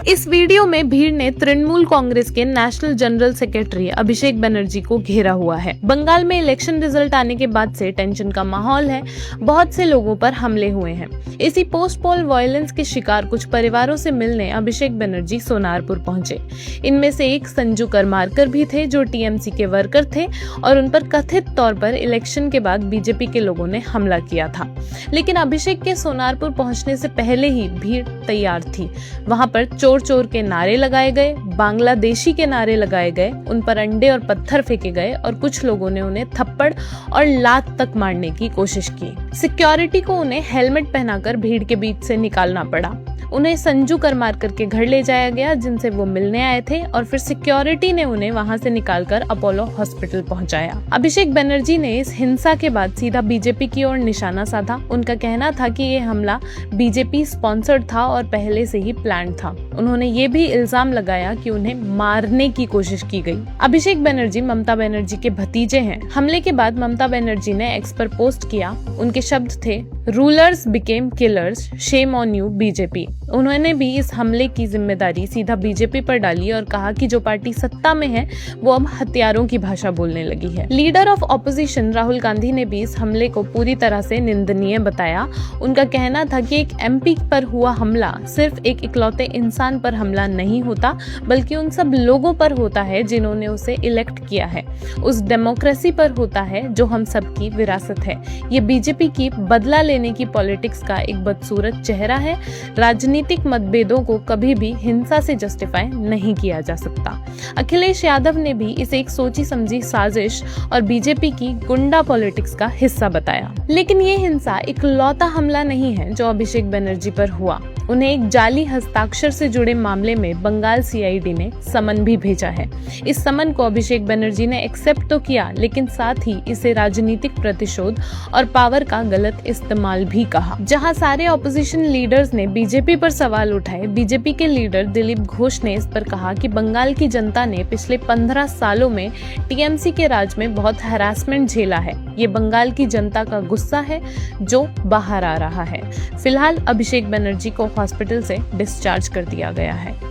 इस वीडियो में भीड़ ने तृणमूल कांग्रेस के national general secretary Abhishek Banerjee को घेरा हुआ है। बंगाल में इलेक्शन रिजल्ट आने के बाद से टेंशन का माहौल है। बहुत से लोगों पर हमले हुए हैं। इसी पोस्ट पोल वायलेंस के शिकार कुछ परिवारों से मिलने अभिषेक बनर्जी सोनारपुर पहुंचे। इनमें से एक संजू करमारकर भी थे जो टीएमसी के वर्कर थे और उन पर कथित तौर पर इलेक्शन के बाद बीजेपी के लोगों ने हमला किया था। लेकिन अभिषेक के सोनारपुर पहुंचने से पहले ही भीड़ तैयार थी। वहां पर चोर चोर के नारे लगाए गए, बांग्लादेशी के नारे लगाए गए, उन पर अंडे और पत्थर फेंके गए और कुछ लोगों ने उन्हें थप्पड़ और लात तक मारने की कोशिश की। सिक्योरिटी को उन्हें हेलमेट पहनाकर भीड़ के बीच से निकालना पड़ा। उन्हें संजू करमारकर के घर ले जाया गया जिनसे वो मिलने आए थे और फिर सिक्योरिटी ने उन्हें वहां से निकालकर अपोलो हॉस्पिटल पहुंचाया। अभिषेक बनर्जी ने इस हिंसा के बाद सीधा बीजेपी की ओर निशाना साधा। उनका कहना था कि ये हमला बीजेपी स्पॉन्सर्ड था और पहले से ही प्लान था। उन्होंने ये भी इल्जाम लगाया कि उन्हें मारने की कोशिश की गई। अभिषेक बनर्जी ममता बनर्जी के भतीजे हैं। हमले के बाद ममता बनर्जी ने एक्स पर पोस्ट किया। उनके शब्द थे, rulers became killers, shame on you BJP. उन्होंने भी इस हमले की जिम्मेदारी सीधा बीजेपी पर डाली और कहा कि जो पार्टी सत्ता में है वो अब हथियारों की भाषा बोलने लगी है। Leader of opposition Rahul Gandhi ने भी इस हमले को पूरी तरह से निंदनीय बताया। उनका कहना था कि एक एमपी पर हुआ हमला सिर्फ एक इकलौते इंसान पर हमला नहीं होता, बल्कि उन सब लोगों पर होता है जिन्होंने उसे इलेक्ट किया है। उस डेमोक्रेसी पर होता है जो हम सबकी विरासत है। ये बीजेपी की बदला लेने की पॉलिटिक्स का एक बदसूरत चेहरा है। राजनीतिक मतभेदों को कभी भी हिंसा से जस्टिफाई नहीं किया जा सकता। अखिलेश यादव ने भी इसे एक सोची समझी साजिश और बीजेपी की गुंडा पॉलिटिक्स का हिस्सा बताया। लेकिन ये हिंसा इकलौता हमला नहीं है जो अभिषेक बनर्जी पर हुआ। उन्हें एक जाली हस्ताक्षर से जुड़े मामले में बंगाल सीआईडी ने समन भी भेजा है। इस समन को अभिषेक बनर्जी ने एक्सेप्ट तो किया, लेकिन साथ ही इसे राजनीतिक प्रतिशोध और पावर का गलत इस्तेमाल भी कहा। जहां सारे ऑपोजिशन लीडर्स ने बीजेपी पर सवाल उठाए, बीजेपी के लीडर दिलीप घोष ने इस पर कहा कि बंगाल की जनता ने पिछले 15 सालों में टीएमसी के राज में बहुत हैरासमेंट झेला है। ये बंगाल की जनता का गुस्सा है जो बाहर आ रहा है। फिलहाल अभिषेक बनर्जी को हॉस्पिटल से डिस्चार्ज कर दिया गया है।